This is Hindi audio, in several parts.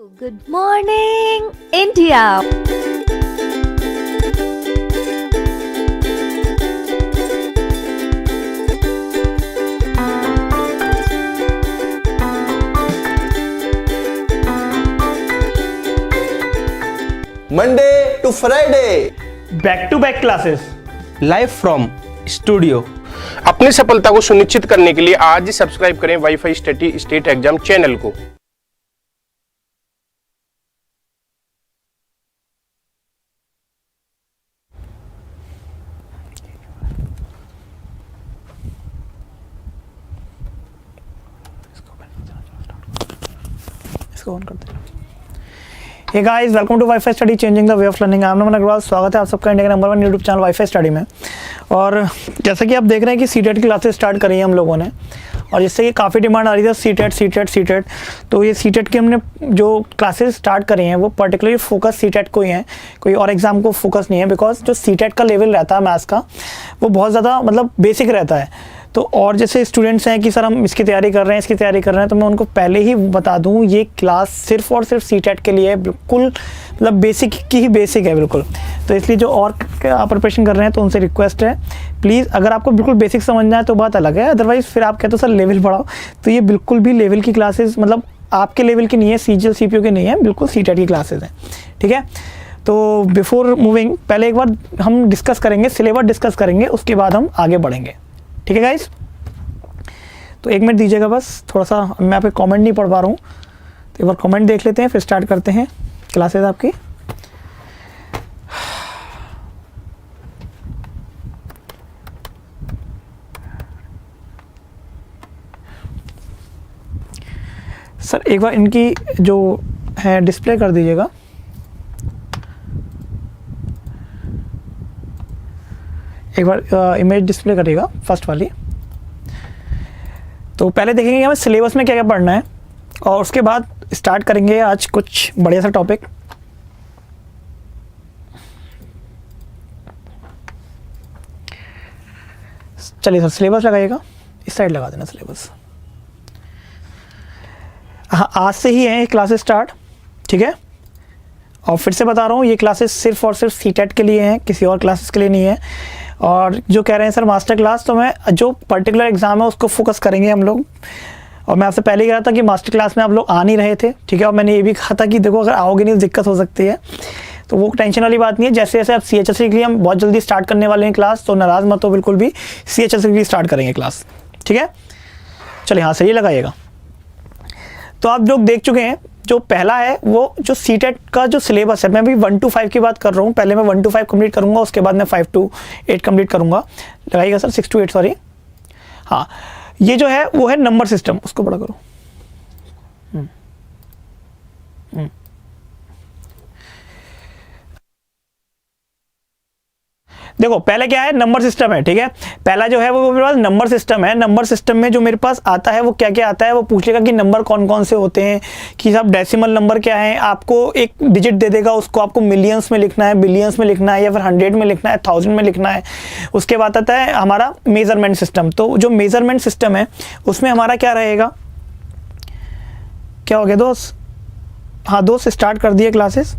Good morning, India. Monday to Friday, back to back classes live from studio. अपनी सफलता को सुनिश्चित करने के लिए आज ही सब्सक्राइब करें WiFi Study state exam channel को। इसको ऑन करते हैं। Hey guys, welcome to WiFi Study changing the way of learning. I am Naman Agrawal. स्वागत है आप सबका इंडिया के number 1 YouTube channel WiFi Study में। और जैसा कि आप देख रहे हैं कि सीटेट की क्लासेस स्टार्ट करी है हम लोगों ने, और जिससे कि काफ़ी डिमांड आ रही थी सीटेट। तो ये सीटेट की हमने जो क्लासेस स्टार्ट करी हैं वो पर्टिकुलरली फोकस सीटेट को ही है, कोई और एग्जाम को फोकस नहीं है। बिकॉज जो सीटेट का लेवल रहता है मैथ्स का वो बहुत ज़्यादा मतलब बेसिक रहता है। तो और जैसे स्टूडेंट्स हैं कि सर हम इसकी तैयारी कर रहे हैं, तो मैं उनको पहले ही बता दूं ये क्लास सिर्फ और सिर्फ सीटेट के लिए बिल्कुल मतलब बेसिक की ही बेसिक है बिल्कुल। तो इसलिए जो और प्रिपरेशन कर रहे हैं तो उनसे रिक्वेस्ट है, प्लीज़ अगर आपको बिल्कुल बेसिक समझना है तो बात अलग है, अदरवाइज़ फिर आप कहते हो सर लेवल बढ़ाओ, तो ये बिल्कुल भी लेवल की क्लासेस मतलब आपके लेवल की नहीं है, CGL CPU की नहीं है, बिल्कुल सीटेट की क्लासेस हैं। ठीक है, तो बिफोर मूविंग पहले एक बार हम डिस्कस करेंगे, सिलेबस डिस्कस करेंगे, उसके बाद हम आगे बढ़ेंगे। ठीक है गाइस, तो एक मिनट दीजिएगा बस, थोड़ा सा मैं आपके कमेंट नहीं पढ़ पा रहा हूँ, तो एक बार कमेंट देख लेते हैं फिर स्टार्ट करते हैं क्लासेस आपकी। सर एक बार इनकी जो है डिस्प्ले कर दीजिएगा। एक बार इमेज डिस्प्ले करिएगा फर्स्ट वाली। तो पहले देखेंगे हमें सिलेबस में क्या क्या पढ़ना है, और उसके बाद स्टार्ट करेंगे आज कुछ बढ़िया सा टॉपिक। चलिए सर सिलेबस लगाइएगा, इस साइड लगा देना सिलेबस। हाँ, आज से ही है क्लासेस स्टार्ट। ठीक है, और फिर से बता रहा हूँ ये क्लासेस सिर्फ और सिर्फ सीटेट के लिए हैं, किसी और क्लासेस के लिए नहीं है। और जो कह रहे हैं सर मास्टर क्लास, तो मैं जो पर्टिकुलर एग्जाम है उसको फोकस करेंगे हम लोग। और मैं आपसे पहले ही कहा था कि मास्टर क्लास में आप लोग आ नहीं रहे थे। ठीक है, और मैंने ये भी कहा था कि देखो अगर आओगे नहीं तो दिक्कत हो सकती है, तो वो टेंशन वाली बात नहीं है। जैसे जैसे आप CHSL के लिए हम बहुत जल्दी स्टार्ट करने वाले हैं क्लास, तो नाराज़ मत हो बिल्कुल भी, CHSL के लिए स्टार्ट करेंगे क्लास। ठीक है, चलिए हाँ सही लगाइएगा। तो आप लोग देख चुके हैं जो पहला है वो जो सीटेट का जो सिलेबस है, मैं भी 1 to 5 की बात कर रहा हूँ। पहले मैं 1 to 5 कंप्लीट करूँगा, उसके बाद मैं 5 to 8 कंप्लीट करूँगा। लगाइएगा सर 6 to 8 सॉरी। हाँ, ये जो है वो है नंबर सिस्टम, उसको बड़ा करो। देखो पहले क्या है, नंबर सिस्टम है। ठीक है, पहला जो है वो मेरे पास नंबर सिस्टम है। नंबर सिस्टम में जो मेरे पास आता है वो क्या क्या आता है, वो पूछेगा कि नंबर कौन कौन से होते हैं, कि साहब डेसिमल नंबर क्या है, आपको एक डिजिट दे देगा, उसको आपको मिलियंस में लिखना है, बिलियंस में लिखना है, या फिर 100 में लिखना है, 1000 में लिखना है। उसके बाद आता है हमारा मेजरमेंट सिस्टम। तो जो मेजरमेंट सिस्टम है उसमें हमारा क्या रहेगा, क्या हो गया दोस्त? हाँ दोस्त, स्टार्ट कर दिए क्लासेस।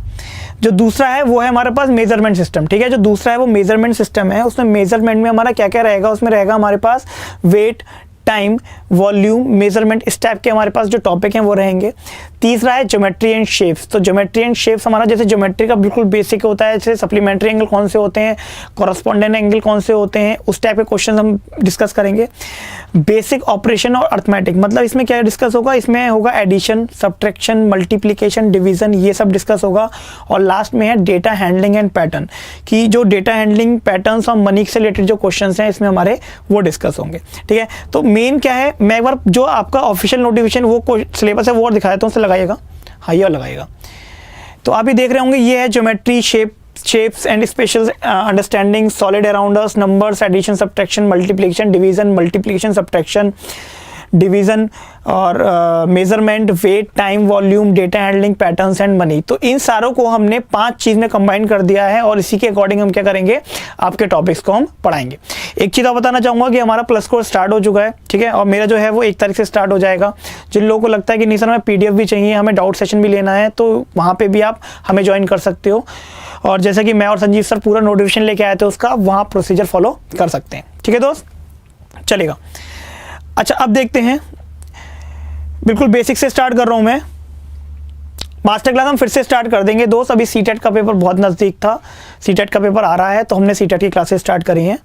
जो दूसरा है वो है हमारे पास मेजरमेंट सिस्टम। ठीक है, जो दूसरा है वो मेजरमेंट सिस्टम है। उसमें मेजरमेंट में हमारा क्या क्या रहेगा, उसमें रहेगा हमारे पास वेट, टाइम, वॉल्यूम, मेजरमेंट, इस टाइप के हमारे पास जो टॉपिक हैं वो रहेंगे। तीसरा है ज्योमेट्री एंड शेप्स। तो ज्योमेट्री एंड शेप्स हमारा जैसे ज्योमेट्री का बिल्कुल बेसिक होता है, जैसे सप्लीमेंट्री एंगल कौन से होते हैं, कॉरस्पॉन्डेंट एंगल कौन से होते हैं, उस टाइप के क्वेश्चन हम डिस्कस करेंगे। बेसिक ऑपरेशन और अर्थमेटिक, मतलब इसमें क्या डिस्कस होगा, इसमें होगा एडिशन, सब्ट्रैक्शन, मल्टीप्लिकेशन, डिवीजन, ये सब डिस्कस होगा। और लास्ट में है डेटा हैंडलिंग एंड पैटर्न, कि जो डेटा हैंडलिंग, पैटर्न्स और मनी से रिलेटेड जो क्वेश्चन हैं इसमें हमारे वो डिस्कस होंगे। ठीक है, तो मेन क्या है, मैं एक बार जो आपका ऑफिशियल नोटिफिकेशन वो सिलेबस है वो और दिखा देता हूँ, उससे लगाइएगा। हाँ ये लगाइएगा। तो आप भी देख रहे होंगे, ये है geometry, shapes and special understanding, solid around us, numbers, addition, subtraction, multiplication, subtraction, division और measurement, weight, time, volume, data handling, patterns and money. तो इन सारों को हमने 5 चीज़ में कंबाइन कर दिया है, और इसी के अकॉर्डिंग हम क्या करेंगे, आपके टॉपिक्स को हम पढ़ाएंगे। एक चीज़ और बताना चाहूँगा कि हमारा प्लस कोर्स स्टार्ट हो चुका है। ठीक है, और मेरा जो है वो 1 तारीख से स्टार्ट हो जाएगा। जिन लोगों को लगता है कि नहीं सर हमें PDF भी चाहिए, हमें डाउट सेशन भी लेना है, तो वहाँ पे भी आप हमें ज्वाइन कर सकते हो। और जैसे कि मैं और संजीव सर पूरा नोटिफिकेशन लेके आए थे उसका, वहाँ प्रोसीजर फॉलो कर सकते हैं। ठीक है दोस्त, चलेगा। अच्छा अब देखते हैं, बिल्कुल बेसिक से स्टार्ट कर रहा हूँ मैं। मास्टर क्लास हम फिर से स्टार्ट कर देंगे दोस्त। अभी सीटेट का पेपर बहुत नज़दीक था, सीटेट का पेपर आ रहा है, तो हमने सीटेट की क्लासेस स्टार्ट करी हैं।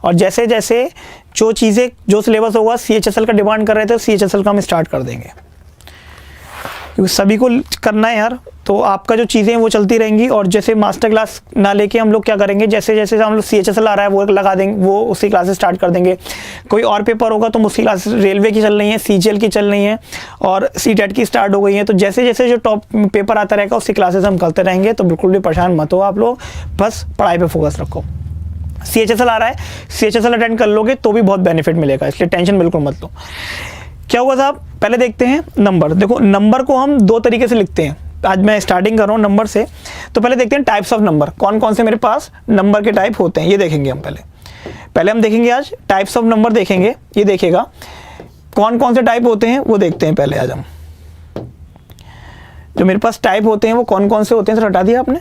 और जैसे जैसे जो चीज़ें, जो सिलेबस होगा CHSL का डिमांड कर रहे थे, CHSL का हम स्टार्ट कर देंगे, क्योंकि सभी को करना है यार। तो आपका जो चीज़ें हैं वो चलती रहेंगी। और जैसे मास्टर क्लास ना लेके हम लोग क्या करेंगे, जैसे जैसे हम लोग CHSL आ रहा है वो लगा देंगे, वो उसी क्लासेस स्टार्ट कर देंगे। कोई और पेपर होगा तो उसकी क्लासेस रेलवे की चल रही हैं, CGL की चल रही हैं, और सीटेट की स्टार्ट हो गई हैं। तो जैसे जैसे जो टॉप पेपर आता रहेगा उसकी क्लासेस हम करते रहेंगे। तो बिल्कुल भी परेशान मत हो आप लोग, बस पढ़ाई पर फोकस रखो। CHSL आ रहा है, CHSL अटेंड कर लोगे तो भी बहुत बेनिफिट मिलेगा, इसलिए टेंशन बिल्कुल मत लो। क्या होगा साहब, पहले देखते हैं नंबर। देखो नंबर को हम 2 तरीके से लिखते हैं, आज मैं स्टार्टिंग कर रहा हूँ नंबर से। तो पहले देखते हैं टाइप्स ऑफ नंबर, कौन कौन से मेरे पास नंबर के टाइप होते हैं, ये देखेंगे हम। पहले हम देखेंगे आज टाइप्स ऑफ नंबर देखेंगे, ये देखेगा कौन कौन से टाइप होते हैं वो देखते हैं पहले आज हम। जो मेरे पास टाइप होते हैं वो कौन कौन से होते हैं, सर हटा दिया आपने,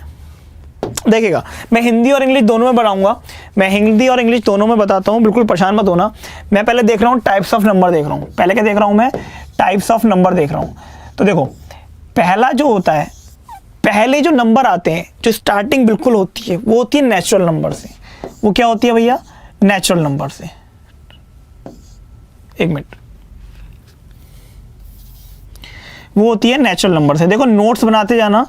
देखिएगा। मैं हिंदी और इंग्लिश दोनों में बढ़ाऊंगा, मैं हिंदी और इंग्लिश दोनों में बताता हूँ, बिल्कुल परेशान मत होना। मैं पहले देख रहा हूँ टाइप्स ऑफ नंबर देख रहा हूँ। पहले क्या देख रहा हूँ मैं, टाइप्स ऑफ नंबर देख रहा हूँ। तो देखो पहला जो होता है, पहले जो नंबर आते हैं, जो स्टार्टिंग बिल्कुल होती है वो होती है नेचुरल नंबर से। वो क्या होती है भैया, नेचुरल नंबर से। एक मिनट, वो होती है नेचुरल नंबर से। देखो नोट्स बनाते जाना,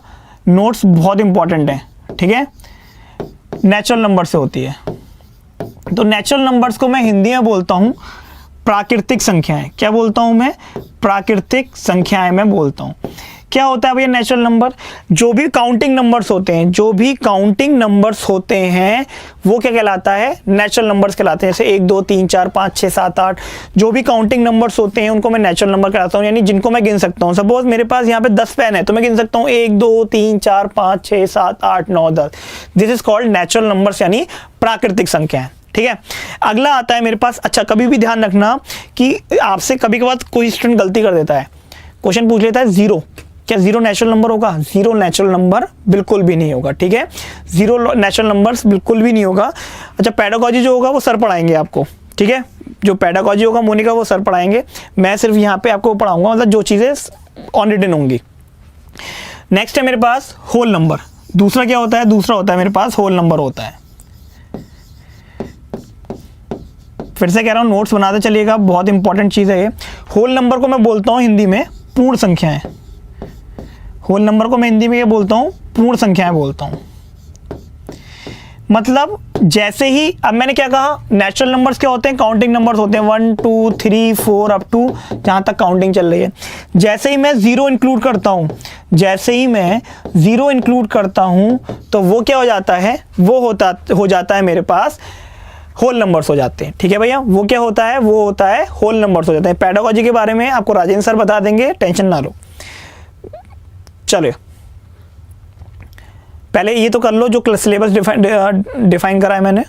नोट्स बहुत इंपॉर्टेंट है, ठीक है। नेचुरल नंबर से होती है। तो नेचुरल नंबर्स को मैं हिंदी में बोलता हूं प्राकृतिक संख्याएं। क्या बोलता हूं मैं, प्राकृतिक संख्याएं मैं बोलता हूं। क्या होता है भैया नेचुरल नंबर, जो भी काउंटिंग नंबर्स होते हैं, जो भी काउंटिंग नंबर्स होते हैं वो क्या कहलाता है, नेचुरल नंबर्स कहलाते हैं। जैसे 1 2 3 4 5 6 7 8 जो भी काउंटिंग नंबर्स होते हैं उनको मैं नेचुरल नंबर कहलाता हूँ, यानी जिनको मैं गिन सकता हूँ। सपोज मेरे पास यहाँ पे 10 पेन है तो मैं गिन सकता हूँ 1 2 3 4 5 6 7 8 9 10। This is called natural numbers, यानी प्राकृतिक संख्याएं। ठीक है, अगला आता है मेरे पास। अच्छा कभी भी ध्यान रखना कि आपसे कभी कभार कोई स्टूडेंट गलती कर देता है, क्वेश्चन पूछ लेता है 0, क्या 0 नेचुरल नंबर होगा? 0 नेचुरल नंबर बिल्कुल भी नहीं होगा। ठीक है, 0 नेचुरल नंबर्स बिल्कुल भी नहीं होगा। अच्छा पेडागॉजी जो होगा वो सर पढ़ाएंगे आपको, ठीक है, जो पेडागॉजी होगा मोनिका वो सर पढ़ाएंगे, मैं सिर्फ यहाँ पे आपको पढ़ाऊंगा, मतलब जो चीज़ें ऑन रिटन होंगी। नेक्स्ट है मेरे पास होल नंबर। दूसरा क्या होता है, दूसरा होता है मेरे पास होल नंबर होता है। फिर से कह रहा हूँ नोट्स बनाते चलिएगा, बहुत इंपॉर्टेंट चीज़ है ये। होल नंबर को मैं बोलता हूँ हिंदी में पूर्ण संख्याएं। होल नंबर को मैं हिंदी में ये बोलता हूँ पूर्ण संख्याएं बोलता हूँ। मतलब जैसे ही, अब मैंने क्या कहा, नेचुरल नंबर्स क्या होते हैं, काउंटिंग नंबर्स होते हैं 1 2 3 4 अप टू जहाँ तक काउंटिंग चल रही है। जैसे ही मैं 0 इंक्लूड करता हूँ, जैसे ही मैं 0 इंक्लूड करता हूँ तो वो क्या हो जाता है, वो हो जाता है मेरे पास होल नंबर्स हो जाते हैं। ठीक है भैया, वो क्या होता है, वो होता है होल नंबर्स हो जाते हैं। पेडागॉजी के बारे में आपको राजेंद्र सर बता देंगे, टेंशन ना लो। चलिए पहले ये तो कर लो जो सिलेबस डिफाइन करा है मैंने।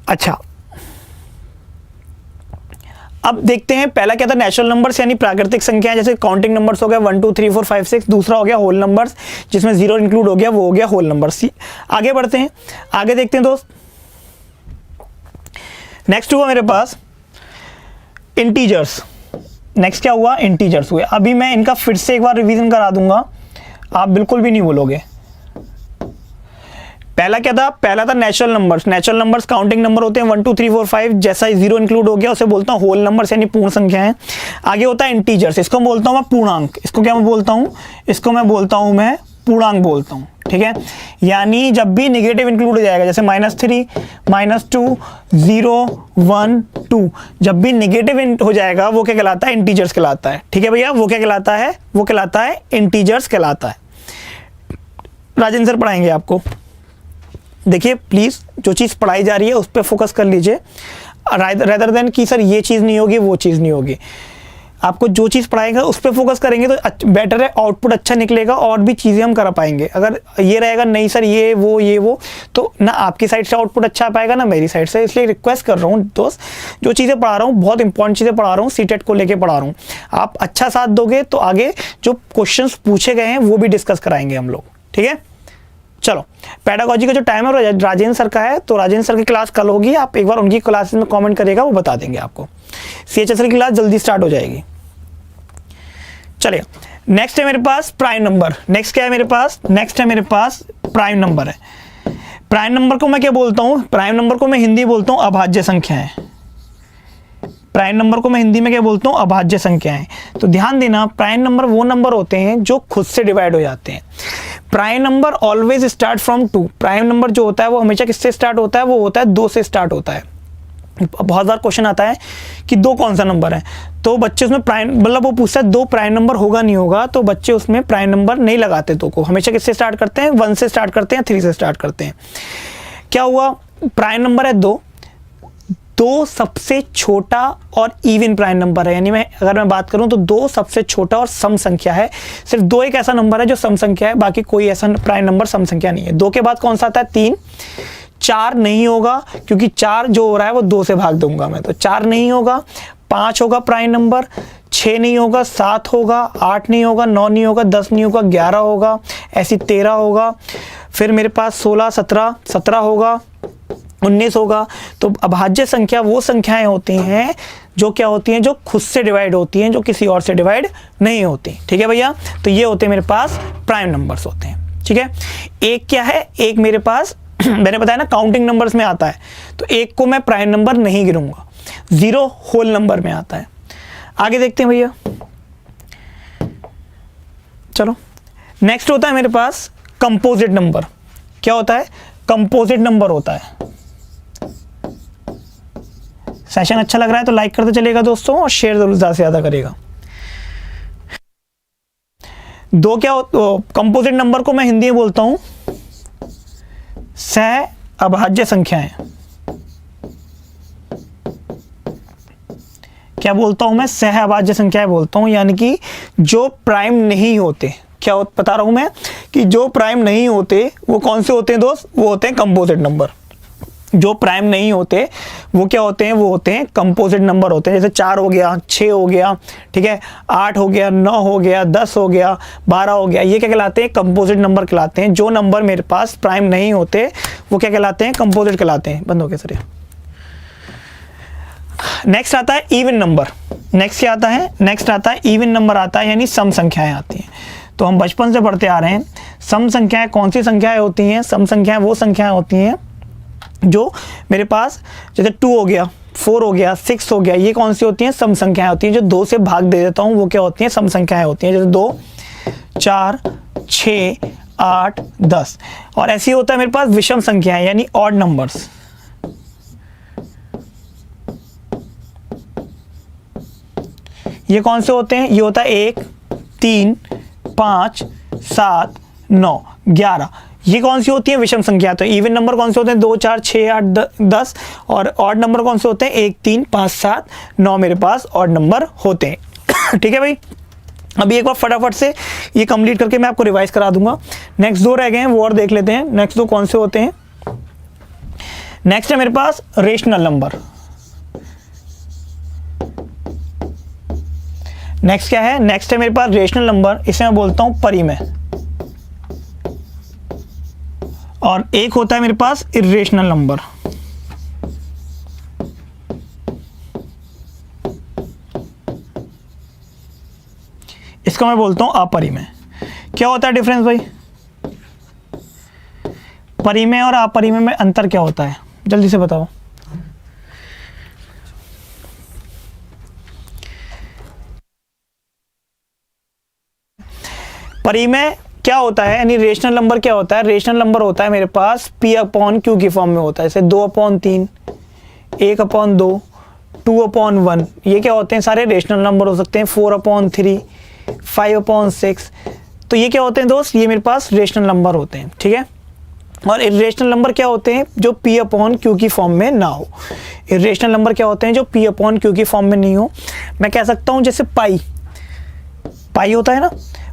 अच्छा अब देखते हैं पहला क्या था, नेचुरल नंबर्स यानी प्राकृतिक संख्याएं, जैसे काउंटिंग नंबर्स हो गया 1 2 3 4 5 6। दूसरा हो गया होल नंबर्स जिसमें 0 इंक्लूड हो गया, वो हो गया होल नंबर्स। आगे बढ़ते हैं, आगे देखते हैं दोस्त। नेक्स्ट हुआ मेरे पास इंटीजर्स। नेक्स्ट क्या हुआ, इंटीजर्स हुए। अभी मैं इनका फिर से एक बार रिवीजन करा दूंगा, आप बिल्कुल भी नहीं भूलोगे। पहला क्या था, पहला था natural numbers. Natural numbers counting number होते हैं 1 2 3 4 5। जैसा ही 0 इंक्लूड हो गया उसे बोलता हूँ होल नंबर्स यानी पूर्ण संख्याएं। आगे होता है इंटीजर्स, इसको बोलता हूँ मैं पूर्णांक। इसको क्या मैं बोलता हूँ, इसको मैं बोलता हूँ मैं पूर्णांक बोलता हूँ। ठीक है, यानी जब भी नेगेटिव इंक्लूड हो जाएगा, जैसे -3 -2 0 1 2, जब भी नेगेटिव हो जाएगा वो क्या कहलाता है, इंटीजर्स कहलाता है। ठीक है भैया, वो क्या कहलाता है, वो कहलाता है इंटीजर्स कहलाता है। राजेंद्र सर पढ़ाएंगे आपको। देखिए प्लीज जो चीज़ पढ़ाई जा रही है उस पर फोकस कर लीजिए, रेदर देन कि सर ये चीज़ नहीं होगी वो चीज़ नहीं होगी। आपको जो चीज़ पढ़ाएगा उस पर फोकस करेंगे तो बेटर है, आउटपुट अच्छा निकलेगा और भी चीज़ें हम करा पाएंगे। अगर ये रहेगा नहीं सर ये वो तो ना आपकी साइड से आउटपुट अच्छा आ पाएगा ना मेरी साइड से। इसलिए रिक्वेस्ट कर रहा हूँ दोस्त, जो चीज़ें पढ़ा रहा हूँ बहुत इंपॉर्टेंट चीज़ें पढ़ा रहा हूँ, सीटेट को लेके पढ़ा रहा हूँ। आप अच्छा साथ दोगे तो आगे जो क्वेश्चंस पूछे गए हैं वो भी डिस्कस कराएंगे हम लोग, ठीक है। चलो, पेडागोजी का जो टाइम है वो राजेंद्र सर का है, तो राजेंद्र सर की क्लास कल होगी। आप एक बार उनकी क्लासेस में कमेंट करिएगा, वो बता देंगे आपको। CHSL की क्लास जल्दी स्टार्ट हो जाएगी। चलिए, नेक्स्ट है मेरे पास प्राइम नंबर। नेक्स्ट क्या है मेरे पास? नेक्स्ट है मेरे पास प्राइम नंबर है। प्राइम नंबर को मैं क्या बोलता हूँ? प्राइम नंबर को मैं हिंदी बोलता हूँ अभाज्य संख्याएं। प्राइम नंबर को मैं हिंदी में क्या बोलता हूँ? अभाज्य संख्याएं। तो ध्यान देना, प्राइम नंबर वो नंबर होते हैं जो खुद से डिवाइड हो जाते हैं। Prime number always start from 2। Prime number जो होता है वो हमेशा किससे स्टार्ट होता है? वो होता है 2 से स्टार्ट होता है। बहुत बार क्वेश्चन आता है कि 2 कौन सा नंबर है, तो बच्चे उसमें प्राइम मतलब वो पूछता है 2 प्राइम नंबर होगा नहीं होगा, तो बच्चे उसमें प्राइम नंबर नहीं लगाते। 2 को हमेशा किससे स्टार्ट करते हैं? 1 से स्टार्ट करते हैं, 3 से स्टार्ट करते हैं। क्या हुआ? प्राइम नंबर है 2 सबसे छोटा और इवन प्राइम नंबर है। यानी अगर मैं बात करूं तो 2 सबसे छोटा और सम संख्या है। सिर्फ 2 एक ऐसा नंबर है जो सम संख्या है, बाकी कोई ऐसा प्राइम नंबर सम संख्या नहीं है। 2 के बाद कौन सा आता है? 3। 4 नहीं होगा क्योंकि 4 जो हो रहा है वो 2 से भाग दूंगा मैं, तो 4 नहीं होगा। 5 होगा प्राइम नंबर, 6 नहीं होगा, 7 होगा, 8 नहीं होगा, 9 नहीं होगा, 10 नहीं होगा, 11 होगा, ऐसी 13 होगा। फिर मेरे पास 16, 17 होगा, 19 होगा। तो अभाज्य संख्या वो संख्याएं होती हैं जो क्या होती हैं? जो खुद से डिवाइड होती हैं, जो किसी और से डिवाइड नहीं होती। ठीक है भैया, तो ये होते हैं मेरे पास प्राइम नंबर्स होते हैं। ठीक है, एक क्या है? एक मेरे पास मैंने बताया ना काउंटिंग नंबर्स में आता है, तो एक को मैं प्राइम नंबर नहीं गिनूंगा, 0 होल नंबर में आता है। आगे देखते हैं भैया। चलो, नेक्स्ट होता है मेरे पास कंपोजिट नंबर। क्या होता है? कंपोजिट नंबर होता है। सेशन अच्छा लग रहा है तो लाइक करते चलेगा दोस्तों, और शेयर जरूर ज़्यादा से ज़्यादा करेगा। कंपोजिट नंबर को मैं हिंदी में बोलता हूं सह अभाज्य संख्याएं। क्या बोलता हूं मैं? सह अभाज्य संख्याएं बोलता हूं, यानी कि जो प्राइम नहीं होते। क्या बता रहा हूं मैं? कि जो प्राइम नहीं होते वो कौन से होते हैं दोस्त? वो होते हैं कंपोजिट नंबर। जो प्राइम नहीं होते वो क्या होते हैं? वो होते हैं कंपोजिट नंबर होते हैं। जैसे 4 हो गया, 6 हो गया, ठीक है, 8 हो गया, 9 हो गया, 10 हो गया, 12 हो गया। ये क्या कहलाते हैं? कंपोजिट नंबर कहलाते हैं। जो नंबर मेरे पास प्राइम नहीं होते वो क्या कहलाते हैं? कंपोजिट कहलाते हैं। बंद हो गया सर ये। नेक्स्ट आता है इवन नंबर। नेक्स्ट क्या आता है? नेक्स्ट आता है इवन नंबर आता है, यानी सम संख्याएं आती हैं। तो हम बचपन से पढ़ते आ रहे हैं, सम संख्याएं कौन सी संख्याएं होती हैं? सम संख्याएं वो संख्याएं होती हैं जो मेरे पास, जैसे 2 हो गया, 4 हो गया, 6 हो गया, ये कौन सी होती हैं? सम संख्याएं होती हैं। जो 2 से भाग दे देता हूँ वो क्या होती हैं? सम संख्याएं होती हैं। जैसे 2, 4, 6, 8, 10। और ऐसे ही होता है मेरे पास विषम संख्याएं, यानी ऑड नंबर्स। ये कौन से होते हैं? ये होता है 1, 3, 5, 7, 9, 11। ये कौन सी होती है? विषम संख्या। तो इवन नंबर कौन से होते हैं? 2, 4, 6, 8, 10। और ऑड नंबर कौन से होते हैं? 1, 3, 5, 7, 9 मेरे पास ऑड नंबर होते हैं। ठीक है भाई, अभी एक बार फटाफट से ये कंप्लीट करके मैं आपको रिवाइज करा दूंगा। नेक्स्ट 2 रह गए हैं, वो और देख लेते हैं। नेक्स्ट 2 कौन से होते हैं? नेक्स्ट है मेरे पास रेशनल नंबर। नेक्स्ट क्या है? नेक्स्ट है मेरे पास रेशनल नंबर, इसे मैं बोलता हूं परिमेय। और एक होता है मेरे पास इर्रेशनल नंबर। इसको मैं बोलता हूं अपरिमेय। क्या होता है डिफरेंस भाई? परिमेय और अपरिमेय में अंतर क्या होता है? जल्दी से बताओ। परिमेय क्या होता है, यानी रेशनल नंबर क्या होता है? रेशनल नंबर होता है मेरे पास P/Q की फॉर्म में होता है। जैसे 2/3, 1/2, 2/1। ये क्या होते हैं? सारे रेशनल नंबर हो सकते हैं। 4/3, 5/6। तो ये क्या होते हैं दोस्त? ये मेरे पास रेशनल नंबर होते हैं। ठीक है, और इरेशनल नंबर क्या होते हैं? जो p अपॉन क्यू की फॉर्म में ना हो। इरेशनल नंबर क्या होते हैं? जो p अपॉन क्यू की फॉर्म में नहीं हो। मैं कह सकता हूँ जैसे पाई होता है ना,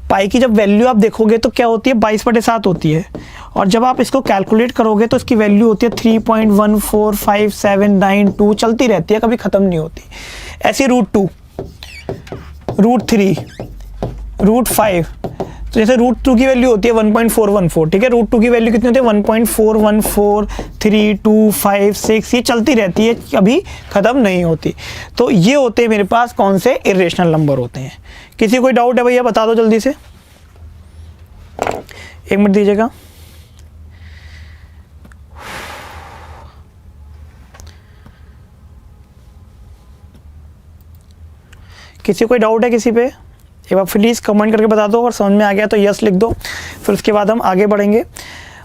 पाई की जब वैल्यू आप देखोगे तो क्या होती है? 22/7 होती है। और जब आप इसको कैलकुलेट करोगे तो इसकी वैल्यू होती है 3.14579 चलती रहती है, कभी ख़त्म नहीं होती। ऐसी √2, √3, √5, तो जैसे √2 की वैल्यू होती है 1.414, ठीक है। √2 की वैल्यू कितनी होती है? 1.414, 3, 2, 5, 6, ये चलती रहती है, कभी ख़त्म नहीं होती। तो ये होते हैं मेरे पास कौन से? इरेशनल नंबर होते हैं। किसी कोई डाउट है भैया बता दो जल्दी से, 1 मिनट दीजिएगा। किसी कोई डाउट है किसी पे? एक बार प्लीज़ कमेंट करके बता दो, अगर समझ में आ गया तो यस लिख दो, फिर उसके बाद हम आगे बढ़ेंगे।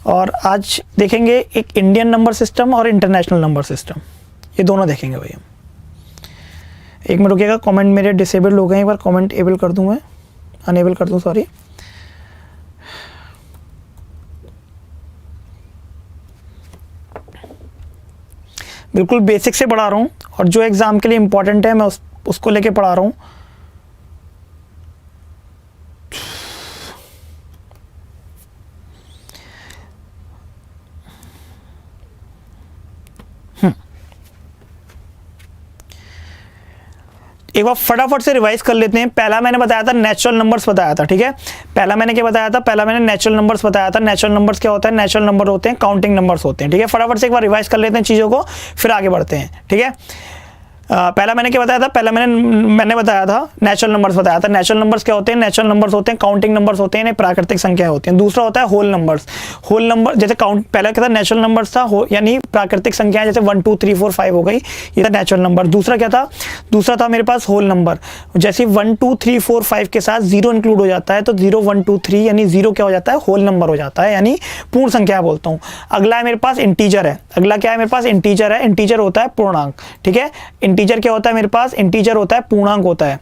और आज देखेंगे एक इंडियन नंबर सिस्टम और इंटरनेशनल नंबर सिस्टम, ये दोनों देखेंगे भैया। 1 मिनट रुकिएगा, कमेंट मेरे डिसेबल हो गए, एक बार कमेंट एबल कर दूँ, मैं अनेबल कर दूँ, सॉरी। बिल्कुल बेसिक से पढ़ा रहा हूँ, और जो एग्ज़ाम के लिए इम्पोर्टेंट है मैं उसको लेके पढ़ा रहा हूँ। एक बार फटाफट से रिवाइज कर लेते हैं। पहला मैंने बताया था नेचुरल नंबर्स बताया था, ठीक है। पहला मैंने क्या बताया था? पहला मैंने नेचुरल नंबर्स बताया था। नेचुरल नंबर्स क्या होता है? नेचुरल नंबर होते हैं काउंटिंग नंबर्स होते हैं, ठीक है। फटाफट से एक बार रिवाइज कर लेते हैं चीज़ों को, फिर आगे बढ़ते हैं, ठीक है। पहला मैंने क्या बताया था? पहला मैंने बताया था नेचुरल नंबर्स बताया था। नेचुरल नंबर्स क्या होते हैं? नेचुरल नंबर्स होते हैं काउंटिंग नंबर्स होते हैं, प्राकृतिक संख्या होती हैं। दूसरा होता है होल नंबर्स। होल नंबर जैसे काउंट, पहला क्या था? नेचुरल नंबर्स था, यानी प्राकृतिक संख्याएं, जैसे 1 2 3 4 5 हो गई, ये था नेचुरल नंबर। दूसरा क्या था? दूसरा था मेरे पास होल नंबर। जैसे 1 2 3 4 5 के साथ 0 इंक्लूड हो जाता है, तो 0 1 2 3 यानी 0 क्या हो जाता है? होल नंबर हो जाता है, यानी पूर्ण संख्या बोलता हूँ। अगला है मेरे पास इंटीजर है। अगला क्या है मेरे पास? इंटीजर है। इंटीजर होता है पूर्णांक, ठीक है। इंटीजर क्या होता है मेरे पास? इंटीजर होता है पूर्णांक होता है।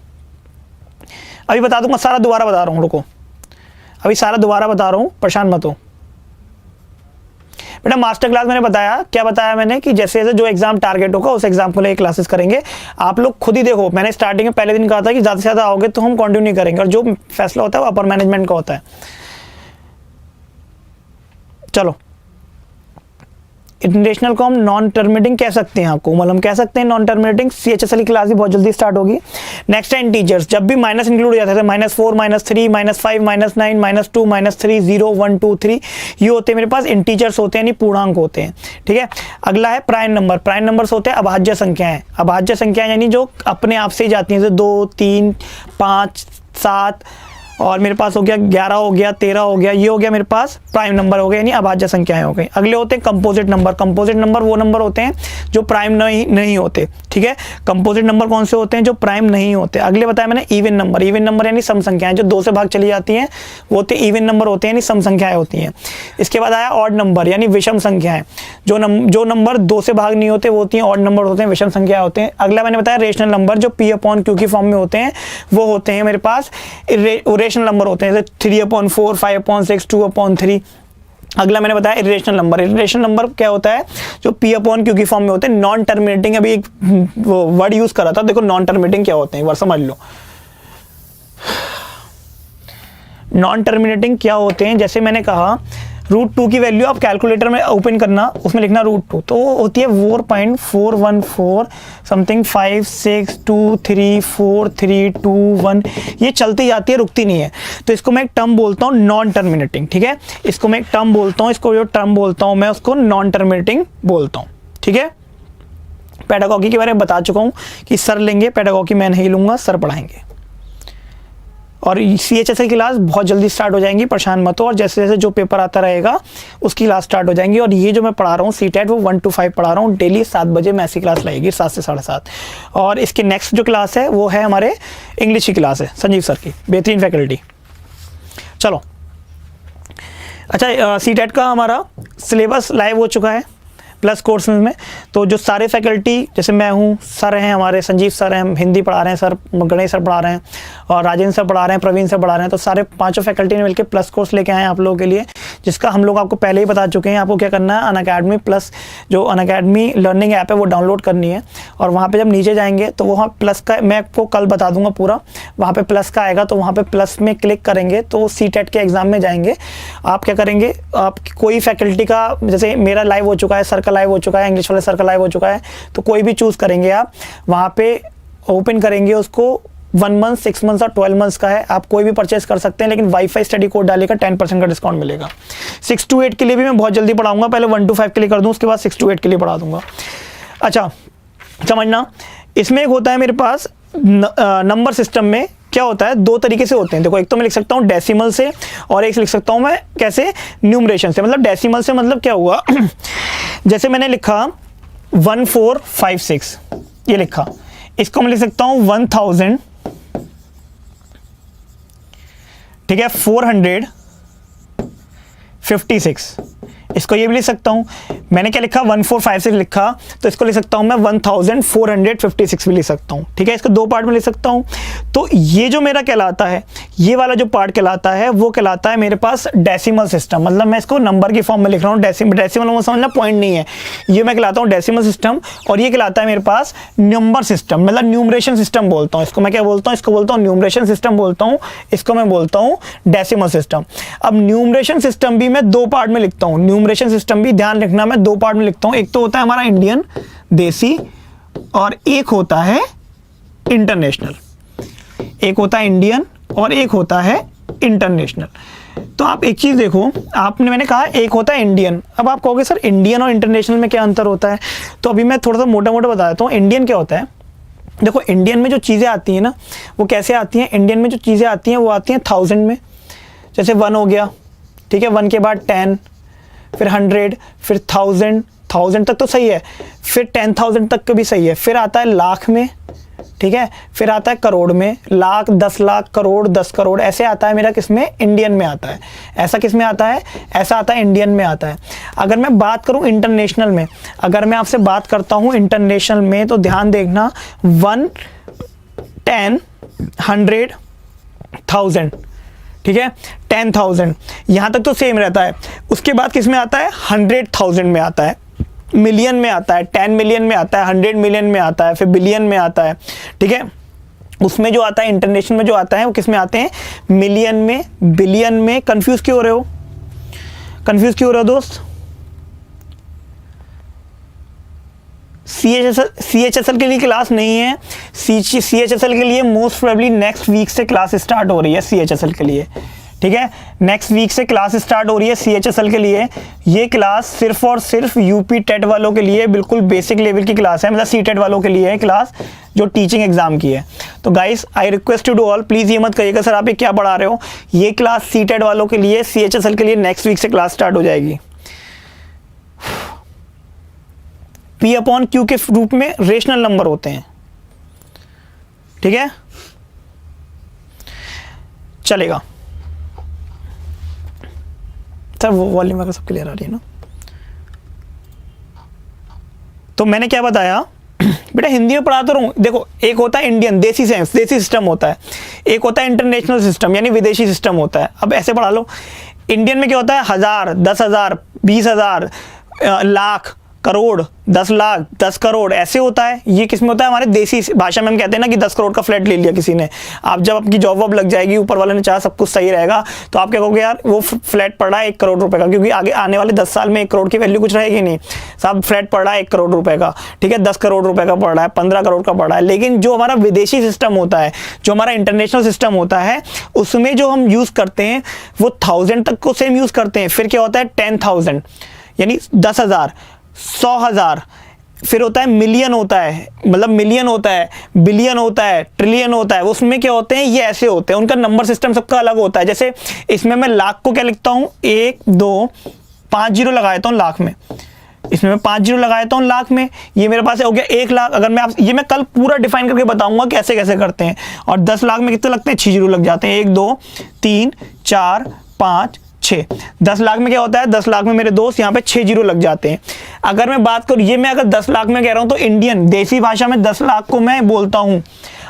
अभी बता दूंगा, सारा दोबारा बता रहा हूं, रुको, अभी सारा दोबारा बता रहा हूं, परेशान मत हो बेटा। मास्टर क्लास मैंने बताया, क्या बताया मैंने? कि जैसे जैसे जो एग्जाम टारगेट होगा उस एग्जाम को लेकर क्लासेस करेंगे। आप लोग खुद ही देखो, मैंने स्टार्टिंग में पहले दिन कहा था कि ज्यादा से ज्यादा आओगे तो हम कंटिन्यू करेंगे, और जो फैसला होता है वो अपर मैनेजमेंट का होता है। चलो, इंटरनेशनल को हम नॉन टर्मिनेटिंग कह सकते हैं, कोमल हम कह सकते हैं नॉन टर्मिनेटिंग। CHSL की क्लास भी बहुत जल्दी स्टार्ट होगी। नेक्स्ट है इंटीजर्स। जब भी माइनस इंक्लूड हो जाता है, -4, -3, -5, -9, -2, -3, 0 1 2 3, ये होते हैं मेरे पास इंटीजर्स होते हैं, यानी पूर्णांक होते हैं, ठीक है। अगला है प्राइम नंबर। प्राइम नंबर्स होते हैं अभाज्य संख्याएं। अभाज्य संख्याएं यानी जो अपने आप से ही जाती हैं, जैसे 2 3 5 7, और मेरे पास हो गया 11 हो गया 13 हो गया, ये हो गया मेरे पास प्राइम नंबर हो गए, यानी अभाज्य संख्याएं हो गई। अगले होते हैं कंपोजिट नंबर। कंपोजिट नंबर वो नंबर होते हैं जो प्राइम नहीं होते, ठीक है। कंपोजिट नंबर कौन से होते हैं? जो प्राइम नहीं होते। अगले बताया मैंने इवन नंबर। इवन नंबर यानी सम संख्याएं, जो 2 से भाग चली जाती हैं वो होते इवन नंबर होते हैं, यानी सम संख्याएं होती हैं। इसके बाद आया ऑड नंबर, यानी विषम संख्याएं। जो नंबर 2 से भाग नहीं होते वो होती हैं ऑड नंबर होते हैं, विषम संख्या होते हैं। अगला मैंने बताया रेशनल नंबर, जो p अपॉन q की फॉर्म में होते हैं, वो होते हैं मेरे पास रेशनल नंबर होते हैं, जैसे 3/4, 5/6, 2/3। अगला मैंने बताया इरेशनल नंबर। इरेशनल नंबर क्या होता है? जो p अपॉन q की फॉर्म में होते हैं, नॉन टर्मिनेटिंग। अभी एक वर्ड यूज करा था, देखो नॉन टर्मिनेटिंग क्या होते हैं, एक बार समझ लो। नॉन टर्मिनेटिंग क्या होते हैं? जैसे मैंने कहा √2 की वैल्यू आप कैलकुलेटर में ओपन करना, उसमें लिखना √2, तो वो होती है 4.414 समथिंग 5 6 2 3 4 3 2 1, ये चलती जाती है, रुकती नहीं है। तो इसको मैं एक टर्म बोलता हूँ नॉन टर्मिनेटिंग, ठीक है। इसको मैं एक टर्म बोलता हूँ, इसको जो टर्म बोलता हूँ मैं उसको नॉन टर्मिनेटिंग बोलता हूँ, ठीक है। पेडागॉजी के बारे में बता चुका हूँ कि सर लेंगे, पेडागॉजी मैं नहीं लूँगा, सर पढ़ाएंगे। और CHSL की क्लास बहुत जल्दी स्टार्ट हो जाएंगी, परेशान मत हो। और जैसे जैसे जो पेपर आता रहेगा उसकी क्लास स्टार्ट हो जाएंगी। और ये जो मैं पढ़ा रहा हूँ CTET, वो 1 to 5 पढ़ा रहा हूँ डेली 7 बजे में ऐसी क्लास लगेगी, 7 से 7:30। और इसकी नेक्स्ट जो क्लास है वो है हमारे इंग्लिश की क्लास है, संजीव सर की, बेहतरीन फैकल्टी। चलो, अच्छा, CTET का हमारा सिलेबस लाइव हो चुका है। प्लस कोर्सेज में। तो जो सारे फैकल्टी, जैसे मैं हूँ, सर हैं हमारे, संजीव सर हैं, हिंदी पढ़ा रहे हैं, सर गणेश सर पढ़ा रहे हैं, और राजेंद्र सर पढ़ा रहे हैं, प्रवीण सर पढ़ा रहे हैं। तो सारे पांचों फैकल्टी ने मिलकर प्लस कोर्स लेके आए हैं आप लोगों के लिए, जिसका हम लोग आपको पहले ही बता चुके हैं। आपको क्या करना है, अनअकैडमी प्लस जो अनअकैडमी लर्निंग ऐप है वो डाउनलोड करनी है, और वहाँ पे जब नीचे जाएंगे तो वहाँ प्लस का, मैं आपको कल बता दूंगा पूरा, वहाँ पे प्लस का आएगा, तो वहाँ पे प्लस में क्लिक करेंगे तो सीटेट के एग्जाम में जाएंगे। आप क्या करेंगे, आप कोई फैकल्टी का, जैसे मेरा लाइव हो चुका है, सर का लाइव हो चुका है, इंग्लिश वाले सर का लाइव हो चुका है, तो कोई भी चूज़ करेंगे आप, वहाँ पे ओपन करेंगे उसको। 1 मंथ, 6 मंथ्स और 12 मंथ्स का है, आप कोई भी परचेस कर सकते हैं, लेकिन वाईफाई स्टडी कोड डालेगा 10% का डिस्काउंट मिलेगा। 6 to 8 के लिए भी मैं बहुत जल्दी पढ़ाऊंगा, पहले 1 to 5 के लिए कर दूँ, उसके बाद 6 to 8 के लिए पढ़ा दूंगा। अच्छा समझना, इसमें एक होता है मेरे पास नंबर सिस्टम में क्या होता है, 2 तरीके से होते हैं। देखो, एक तो मैं लिख सकता हूँ डेसिमल से, और एक लिख सकता हूँ मैं कैसे, न्यूमरेशन से। मतलब डेसिमल से मतलब क्या हुआ जैसे मैंने लिखा 1456, ये लिखा, इसको मैं लिख सकता हूँ 1000, ठीक है, 456, इसको ये भी लिख सकता हूँ। मैंने क्या लिखा, 1456 लिखा, तो इसको लिख सकता हूँ मैं 1456 भी लिख सकता हूँ, ठीक है। इसको 2 पार्ट में लिख सकता हूँ। तो ये जो मेरा कहलाता है, ये वाला जो पार्ट कहलाता है, वो कहलाता है मेरे पास डेसिमल सिस्टम। मतलब मैं इसको नंबर की फॉर्म में लिख रहा हूँ, डेसिमल में समझना पॉइंट नहीं है, ये मैं कहलाता हूँ डेसिमल सिस्टम, और ये कहलाता है मेरे पास नंबर सिस्टम, मतलब न्यूमरेशन सिस्टम बोलता हूँ इसको। मैं क्या बोलता हूँ, इसको बोलता हूँ न्यूमरेशन सिस्टम बोलता हूँ, इसको मैं बोलता हूँ डेसिमल सिस्टम। अब न्यूमरेशन सिस्टम भी मैं 2 पार्ट में लिखता हूँ, न्यूमरेशन सिस्टम भी ध्यान रखना मैं 2 पार्ट में लिखता हूँ। एक तो होता है हमारा इंडियन देसी, और एक होता है इंटरनेशनल। एक होता है इंडियन और एक होता है इंटरनेशनल। तो आप एक चीज देखो, मैंने कहा एक होता है इंडियन। अब आप कहोगे सर इंडियन और इंटरनेशनल में क्या अंतर होता है, तो अभी मैं थोड़ा सा मोटा मोटा बता देता हूँ। इंडियन क्या होता है, देखो इंडियन में जो चीज़ें आती हैं ना, वो कैसे आती हैं, इंडियन में जो चीज़ें आती हैं वो आती हैं 1000 में। जैसे 1 हो गया, ठीक है, 1 के बाद 10, फिर 100, फिर 1000 तक तो सही है, फिर 10,000 तक का भी सही है, फिर आता है लाख में, ठीक है, फिर आता है करोड़ में, लाख, 10 लाख, करोड़, 10 करोड़, ऐसे आता है मेरा किसमें, इंडियन में आता है। ऐसा किस में आता है, ऐसा आता है इंडियन में आता है। अगर मैं बात करूं इंटरनेशनल में, अगर मैं आपसे बात करता हूं इंटरनेशनल में, तो ध्यान देखना 1, 10, 100, 1000, ठीक है, 10,000, यहां तक तो सेम रहता है। उसके बाद किस में आता है, 100,000 में आता है, मिलियन में आता है, 10 मिलियन में आता है, 100 मिलियन में आता है, फिर बिलियन में आता है, ठीक है। उसमें जो आता है इंटरनेशनल में जो आता है वो किस में आते हैं, मिलियन में, बिलियन में। कंफ्यूज क्यों हो रहे हो, कंफ्यूज क्यों हो रहे हो दोस्त? CHSL के लिए क्लास नहीं है, CHSL के लिए मोस्ट प्रोबेबली नेक्स्ट वीक से क्लास स्टार्ट हो रही है CHSL के लिए, ठीक है, नेक्स्ट वीक से क्लास स्टार्ट हो रही है CHSL के लिए। ये क्लास सिर्फ और सिर्फ यूपी टेट वालों के लिए बिल्कुल बेसिक लेवल की क्लास है, मतलब CTET वालों के लिए है क्लास, जो टीचिंग एग्जाम की है। तो guys I request you to all, please ये मत कहिएगा सर आप ये क्या पढ़ा रहे हो, ये क्लास CTET वालों के लिए, CHSL के लिए नेक्स्ट वीक से क्लास स्टार्ट हो जाएगी। P/Q के रूप में रेशनल नंबर होते हैं, ठीक है, चलेगा सर, वो वॉल्यूम वगैरह सब क्लियर आ रही है ना। तो मैंने क्या बताया बेटा, हिंदी में पढ़ाता रहूं। देखो, एक होता है इंडियन देसी सेंस, देसी सिस्टम होता है, एक होता है इंटरनेशनल सिस्टम यानी विदेशी सिस्टम होता है। अब ऐसे पढ़ा लो, इंडियन में क्या होता है, 1000, 10,000, 20,000, लाख, करोड़, 10 लाख, 10 करोड़, ऐसे होता है। ये किसमें होता है, हमारे देसी भाषा में हम कहते हैं ना कि 10 करोड़ का फ्लैट ले लिया किसी ने। आप जब आपकी जॉब वॉब लग जाएगी, ऊपर वाले ने चाहा सब कुछ सही रहेगा, तो आप क्या कहोगे, यार वो फ्लैट पड़ रहा है 1 करोड़ रुपए का, क्योंकि आगे आने वाले 10 साल में 1 करोड़ की वैल्यू कुछ रहेगी नहीं। साहब फ्लैट पड़ रहा है 1 करोड़ रुपए का, ठीक है, 10 करोड़ रुपए का पड़ रहा है, 15 करोड़ का पड़ रहा है। लेकिन जो हमारा विदेशी सिस्टम होता है, जो हमारा इंटरनेशनल सिस्टम होता है, उसमें जो हम यूज़ करते हैं वो 1000 तक को सेम यूज़ करते हैं। फिर क्या होता है, 10,000 यानी 10,000, 100,000, फिर होता है मिलियन होता है, मतलब मिलियन होता है, बिलियन होता है, ट्रिलियन होता है। उसमें क्या होते हैं, ये ऐसे होते हैं, उनका नंबर सिस्टम सबका अलग होता है। जैसे इसमें मैं लाख को क्या लिखता हूँ, 1, 2, 5 जीरो लगा देता हूँ लाख में, इसमें मैं 5 जीरो लगा देता हूँ लाख में, ये मेरे पास हो गया 1 लाख। अगर मैं ये मैं कल पूरा डिफाइन करके बताऊंगा कैसे कैसे करते हैं। और 10 लाख में कितने लगते हैं, 6 जीरो लग जाते हैं, 1, 2, 3, 4, 5, 6। 10 लाख में क्या होता है, 10 लाख में मेरे दोस्त यहाँ पे 6 जीरो लग जाते हैं। अगर मैं बात करूँ, ये मैं अगर 10 लाख में कह रहा हूँ तो इंडियन देसी भाषा में 10 लाख को मैं बोलता हूँ,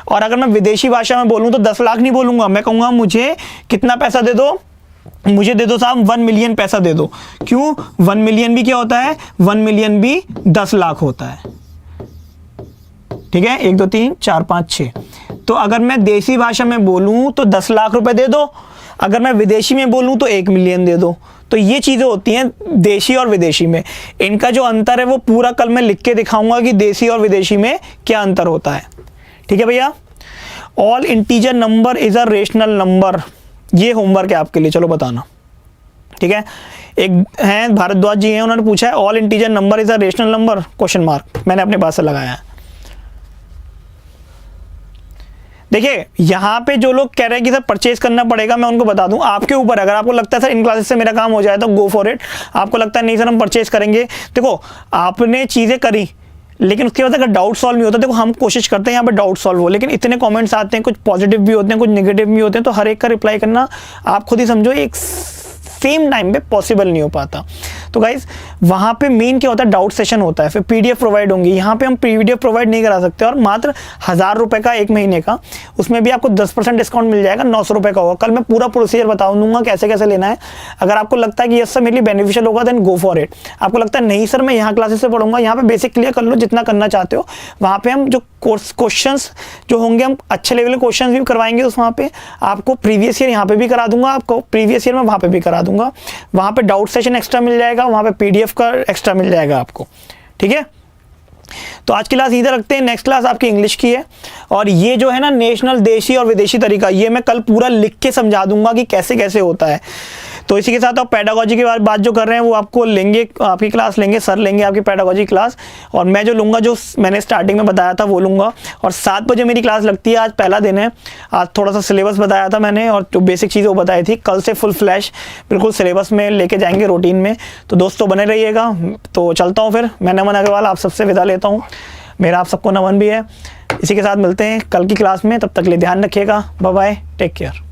और अगर मैं विदेशी भाषा में बोलूँ तो 10 लाख नहीं बोलूँगा, मैं कहूँगा मुझे कितना पैसा दे दो, मुझे दे दो साहब 1 मिलियन पैसा दे दो। क्यों, 1 मिलियन भी क्या होता है, 1 मिलियन भी 10 लाख होता है। ठीक है, 1 2 3 4 5 6। तो अगर मैं देसी भाषा में बोलूं तो 10 लाख रुपए दे दो, अगर मैं विदेशी में बोलूं तो 1 मिलियन दे दो। तो ये चीज़ें होती हैं देशी और विदेशी में। इनका जो अंतर है वो पूरा कल मैं लिख के दिखाऊंगा कि देशी और विदेशी में क्या अंतर होता है। ठीक है भैया। All integer number is a rational number, ये होमवर्क है आपके लिए, चलो बताना। ठीक है, एक हैं भारद्वाज जी हैं, उन्होंने पूछा है all integer number is a rational number, question mark मैंने अपने पास से लगाया है। देखिए यहाँ पे जो लोग कह रहे हैं कि सर परचेज करना पड़ेगा, मैं उनको बता दूं आपके ऊपर। अगर आपको लगता है सर इन क्लासेस से मेरा काम हो जाए तो गो फॉर इट, आपको लगता है नहीं सर हम परचेज करेंगे, देखो आपने चीज़ें करी लेकिन उसके बाद अगर डाउट सॉल्व नहीं होता, देखो हम कोशिश करते हैं यहाँ पे डाउट सॉल्व हो, लेकिन इतने कमेंट्स आते हैं, कुछ पॉजिटिव भी होते हैं कुछ नेगेटिव भी होते हैं, तो हर एक का रिप्लाई करना आप खुद ही समझो एक सेम टाइम पे पॉसिबल नहीं हो पाता। तो गाइज वहाँ पे मेन क्या होता है, डाउट सेशन होता है, फिर पीडीएफ प्रोवाइड होंगी। यहाँ पे हम पीडीएफ प्रोवाइड नहीं करा सकते, और मात्र 1000 रुपये का 1 महीने का, उसमें भी आपको 10% डिस्काउंट मिल जाएगा, 900 रुपये का होगा। कल मैं पूरा प्रोसीजर बता दूंगा कैसे कैसे लेना है। अगर आपको लगता है कि यस सर मेरे लिए बेनिफिशियल होगा देन गो फॉर इट। आपको लगता है नहीं सर मैं यहाँ क्लासेस से पढ़ूंगा, यहाँ पे बेसिक क्लियर कर लो जितना करना चाहते हो, वहाँ पे हम जो क्वेश्चंस जो होंगे हम अच्छे लेवल के क्वेश्चंस भी करवाएंगे। उस वहाँ पे आपको प्रीवियस ईयर यहाँ पे भी करा दूंगा, आपको प्रीवियस ईयर में वहाँ पे भी करा दूंगा। वहाँ पे डाउट सेशन एक्स्ट्रा मिल जाएगा, वहाँ पे पीडीएफ का एक्स्ट्रा मिल जाएगा आपको। ठीक है, तो आज की क्लास इधर रखते हैं, नेक्स्ट क्लास आपकी इंग्लिश की है। और ये जो है ना नेशनल, देशी और विदेशी तरीका, ये मैं कल पूरा लिख के समझा दूंगा कि कैसे कैसे होता है। तो इसी के साथ आप पेडागोजी की बात जो कर रहे हैं वो आपको लेंगे, आपकी क्लास लेंगे, सर लेंगे आपकी पेडागोजी क्लास, और मैं जो लूँगा जो मैंने स्टार्टिंग में बताया था वो लूँगा। और 7 बजे मेरी क्लास लगती है, आज पहला दिन है, आज थोड़ा सा सिलेबस बताया था मैंने और जो बेसिक चीज़ें वो बताई थी। कल से फुल फ्लैश बिल्कुल सिलेबस में लेके जाएंगे रूटीन में। तो दोस्तों बने रहिएगा। तो चलता हूँ फिर, मैं नमन अग्रवाल आप सबसे विदा लेता हूँ, मेरा आप सबको नमन भी है। इसी के साथ मिलते हैं कल की क्लास में, तब तक के लिए ध्यान रखिएगा, बाय बाय, टेक केयर।